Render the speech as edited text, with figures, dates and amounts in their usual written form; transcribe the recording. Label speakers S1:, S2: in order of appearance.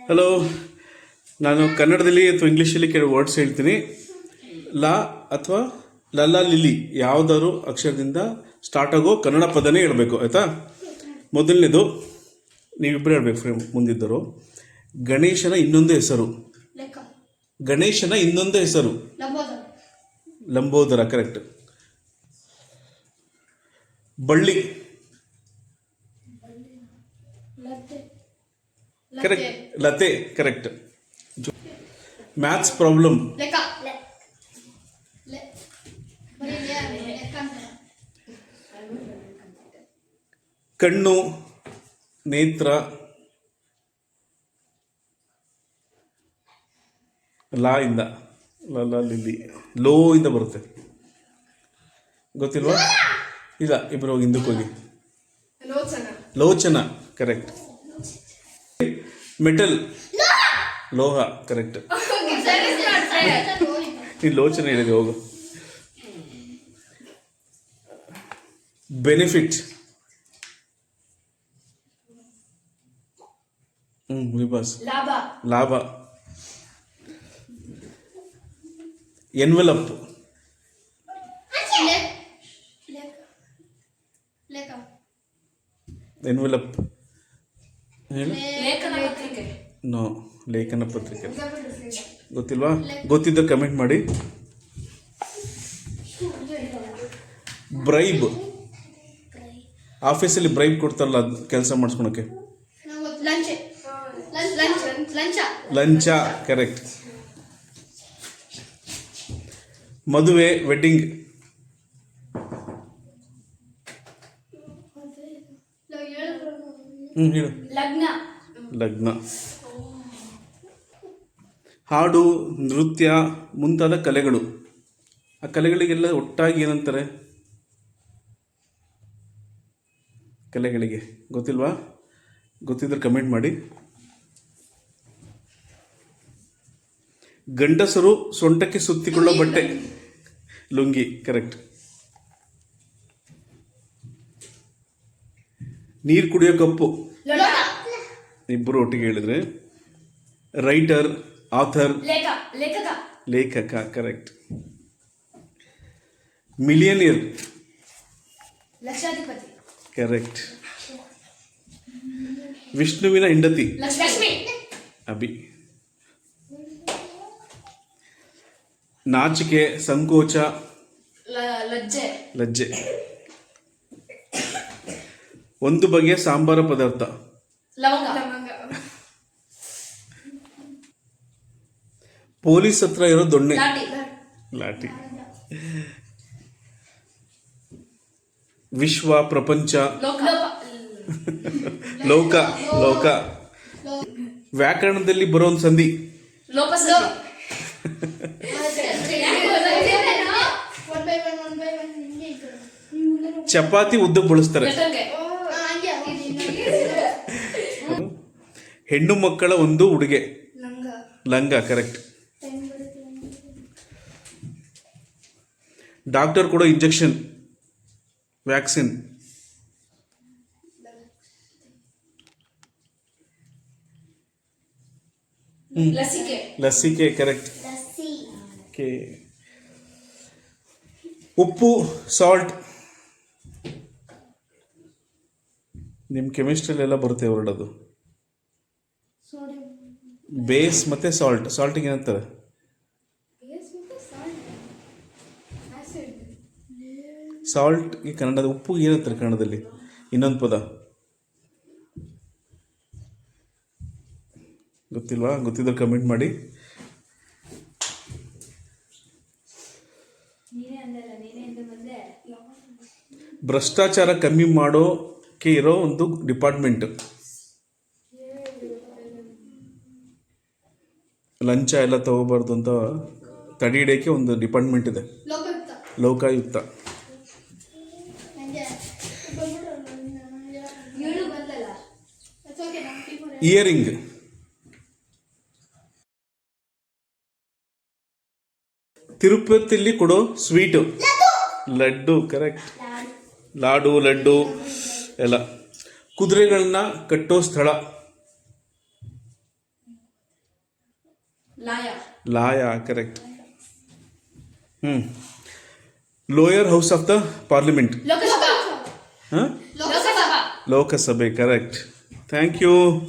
S1: Hello, ನಾನು ಕನ್ನಡದಲ್ಲಿ ಅಥವಾ ಇಂಗ್ಲೀಷಲ್ಲಿ ಕೆಲವು ವರ್ಡ್ಸ್ ಹೇಳ್ತೀನಿ. ಲಾ ಅಥವಾ ಲಲ್ಲ ಲಿಲಿ ಯಾವುದಾದ್ರು ಅಕ್ಷರದಿಂದ ಸ್ಟಾರ್ಟ್ ಆಗೋ ಕನ್ನಡ ಪದನೇ ಹೇಳಬೇಕು, ಆಯಿತಾ? ಮೊದಲನೇದು ನೀವಿಬ್ಬರು ಹೇಳಬೇಕು, ಫ್ರೆಂಡ್ ಮುಂದಿದ್ದರು. ಗಣೇಶನ ಇನ್ನೊಂದು ಹೆಸರು. ಗಣೇಶನ ಇನ್ನೊಂದು ಹೆಸರು ಲಂಬೋದರ. ಕರೆಕ್ಟ್. ಬಳ್ಳಿ. ಕರೆಕ್ಟ್. ಲತೆ. ಕರೆಕ್ಟ್. Maths problem. ಕಣ್ಣು, ನೇತ್ರ. ಲಾ ಇಂದ ಲಲ್ಲ ಲಿಲಿ. ಲೋ ಇಂದ ಬರುತ್ತೆ, ಗೊತ್ತಿಲ್ವಾ? ಇಲ್ಲ, ಇಬ್ಬರು ಹೋಗಿ ಹಿಂದಕ್ಕೆ ಹೋಗಿ. ಲೋಚನ. ಕರೆಕ್ಟ್. ಮೆಟಲ್, ಲೋಹ. ಕರೆಕ್ಟ್. ನೀನು ಲೋಚನ ಹೇಳಿದೆ, ಹೋಗು. ಬೆನಿಫಿಟ್. ವಿಪಾಸ್. ಲಾಭ. ಎನ್ವೆಲಪ್. ಎನ್ವೆಲಪ್ ಹೇಳು. ನೋ, ಲೇಖನ ಪತ್ರಿಕೆ. ಗೊತ್ತಿಲ್ವಾ? ಗೊತ್ತಿದ್ದ ಕಮೆಂಟ್ ಮಾಡಿ. ಬ್ರೈಬ್. ಆಫೀಸಲ್ಲಿ ಬ್ರೈಬ್ ಕೊಡ್ತಾರಲ್ಲ, ಅದು ಕೆಲಸ ಮಾಡಿಸ್ಕೊಳಕ್ಕೆ. ಲಂಚ. ಕರೆಕ್ಟ್. ಮದುವೆ, ವೆಡ್ಡಿಂಗ್. ಹೇಳು. ಲಗ್ನ. ಹಾಡು, ನೃತ್ಯ ಮುಂತಾದ ಕಲೆಗಳು. ಆ ಕಲೆಗಳಿಗೆಲ್ಲ ಒಟ್ಟಾಗಿ ಏನಂತಾರೆ? ಕಲೆಗಳಿಗೆ ಗೊತ್ತಿಲ್ವಾ? ಗೊತ್ತಿದ್ರೆ ಕಮೆಂಟ್ ಮಾಡಿ. ಗಂಡಸರು ಸೊಂಟಕ್ಕೆ ಸುತ್ತಿಕೊಳ್ಳೋ ಬಟ್ಟೆ, ಲುಂಗಿ. ಕರೆಕ್ಟ್. ನೀರು ಕುಡಿಯೋ ಕಪ್ಪು. ಇಬ್ಬರು ಒಟ್ಟಿಗೆ ಹೇಳಿದ್ರೆ. Writer, author. ಲೇಖಕ. ಕರೆಕ್ಟ್. ಮಿಲಿಯನಿಯರ್. ಕರೆಕ್ಟ್. ವಿಷ್ಣುವಿನ ಹೆಂಡತಿ, ಅಭಿ. ನಾಚಿಕೆ, ಸಂಕೋಚ. ಲಜ್ಜೆ. ಒಂದು ಬಗೆಯ ಸಾಂಬಾರ ಪದಾರ್ಥ. ಪೊಲೀಸ್ ಹತ್ರ ಇರೋ ದೊಣ್ಣೆ, ಲಾಠಿ. ವಿಶ್ವ, ಪ್ರಪಂಚ. ಲೋಕ. ವ್ಯಾಕರಣದಲ್ಲಿ ಬರೋ ಒಂದು ಸಂಧಿ. ಚಪಾತಿ ಉದ್ದಕ್ಕೆ ಬಳಸ್ತಾರೆ. ಹೆಣ್ಣು ಮಕ್ಕಳ ಒಂದು ಉಡುಗೆ, ಲಂಗ. ಕರೆಕ್ಟ್. ಡಾಕ್ಟರ್ ಕೊಡೋ ಇಂಜೆಕ್ಷನ್, ವ್ಯಾಕ್ಸಿನ್. ಲಸಿಕೆ. ಕರೆಕ್ಟ್. ಉಪ್ಪು, ಸಾಲ್ಟ್. ನಿಮ್ಮ ಕೆಮಿಸ್ಟ್ರಿಯಲ್ಲೆಲ್ಲ ಬರುತ್ತೆ ಹೊರಡೋದು. ಬೇಸ್ ಮತ್ತೆ ಸಾಲ್ಟ್. ಸಾಲ್ಟಿಗೆ ಏನಂತಾರೆ? ಸಾಲ್ಟ್ ಈ ಕನ್ನಡದ. ಉಪ್ಪು ಏನಂತಾರೆ ಕನ್ನಡದಲ್ಲಿ? ಇನ್ನೊಂದು ಪದ ಗೊತ್ತಿಲ್ವಾ? ಗೊತ್ತಿದ್ರೆ ಕಮೆಂಟ್ ಮಾಡಿ. ಭ್ರಷ್ಟಾಚಾರ ಕಮ್ಮಿ ಮಾಡೋಕೆ ಇರೋ ಒಂದು ಡಿಪಾರ್ಟ್ಮೆಂಟ್. ಲಂಚ ಎಲ್ಲ ತಗೋಬಾರ್ದು ಅಂತ ತಡೆ ಹಿಡಿಯೋಕ್ಕೆ ಒಂದು ಡಿಪಾರ್ಟ್ಮೆಂಟ್ ಇದೆ, ಲೋಕಾಯುಕ್ತ. ಇಯರಿಂಗ್. ತಿರುಪತಿಯಲ್ಲಿ ಕೊಡೋ ಸ್ವೀಟು, ಲಡ್ಡು. ಕರೆಕ್ಟ್. ಲಾಡು, ಲಡ್ಡು ಎಲ್ಲ. ಕುದುರೆಗಳನ್ನ ಕಟ್ಟೋ ಸ್ಥಳ.
S2: ಲಾಯ.
S1: ಲಾಯ correct. Lower house of the parliament.
S2: Lok Sabha.
S1: ಹಾಂ
S2: Lok Sabha.
S1: Lok Sabha correct. Thank you.